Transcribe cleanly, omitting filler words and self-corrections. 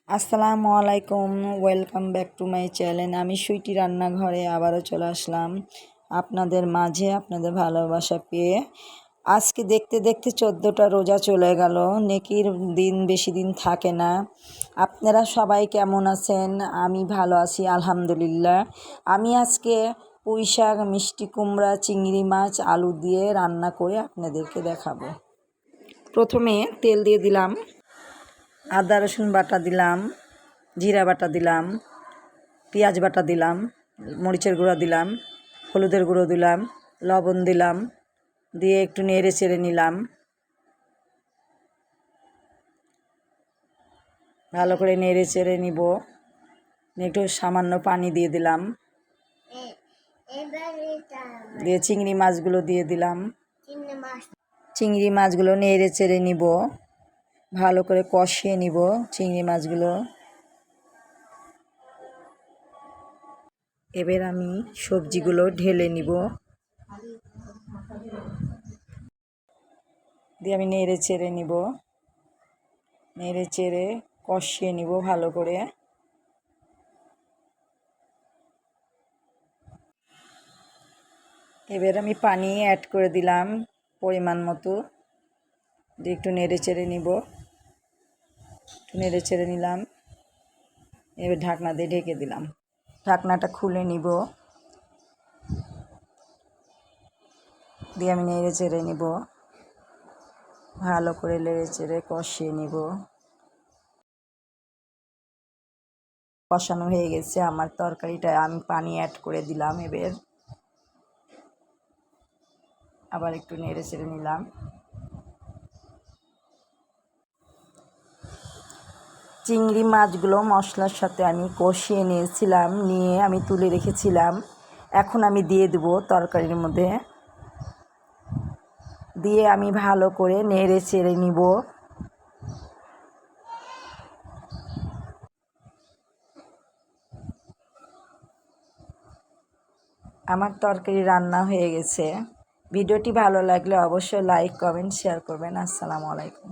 আসসালামু আলাইকুম, welcome back to my channel. আমি সুইটি রান্নাঘরে আবারও চলে আসলাম আপনাদের মাঝে, আপনাদের ভালোবাসা পেয়ে। আজকে দেখতে দেখতে 14টা রোজা চলে গেল। নেকির দিন বেশি দিন থাকে না। আপনারা সবাই কেমন আছেন? আমি ভালো আছি আলহামদুলিল্লাহ। আমি আজকে পুঁই শাক, মিষ্টি কুমড়া, চিংড়ি মাছ, আলু দিয়ে রান্না করে আপনাদেরকে দেখাবো। প্রথমে তেল দিয়ে দিলাম, আদা রসুন বাটা দিলাম, জিরা বাটা দিলাম, পেঁয়াজ বাটা দিলাম, মরিচের গুঁড়ো দিলাম, হলুদের গুঁড়ো দিলাম, লবণ দিলাম, দিয়ে একটু নেড়ে চেড়ে নিলাম। ভালো করে নেড়ে চেড়ে নিব। একটু সামান্য পানি দিয়ে দিলাম, দিয়ে চিংড়ি মাছগুলো দিয়ে দিলাম। চিংড়ি মাছগুলো নেড়ে চেড়ে নিব, ভালো করে কষিয়ে নিব চিংড়ি মাছগুলো। এবার আমি সবজিগুলো ঢেলে নিব, দিয়ে আমি নেড়ে চেড়ে নিব, নেড়ে চেড়ে কষিয়ে নিব ভালো করে। এবার আমি পানি অ্যাড করে দিলাম পরিমাণ মতো, দিয়ে একটু নেড়ে চেড়ে নিব, একটু নেড়ে চেড়ে নিলাম। এবার ঢাকনা দিয়ে ঢেকে দিলাম। ঢাকনাটা খুলে নিব, দিয়ে আমি নেড়ে চেড়ে নিব, ভালো করে নেড়ে চেড়ে কষিয়ে নিব। কষানো হয়ে গেছে আমার তরকারিটা, আমি পানি অ্যাড করে দিলাম। এবার আবার একটু নেড়ে চেড়ে নিলাম। চিংড়ি মাছগুলো মশলার সাথে আমি কষিয়ে নিয়েছিলাম, নিয়ে আমি তুলে রেখেছিলাম। এখন আমি দিয়ে দেব তরকারির মধ্যে, দিয়ে আমি ভালো করে নেড়ে চেড়ে নিব। আমার তরকারি রান্না হয়ে গেছে। ভিডিওটি ভালো লাগলে অবশ্যই লাইক, কমেন্ট, শেয়ার করবেন। আসসালামু আলাইকুম।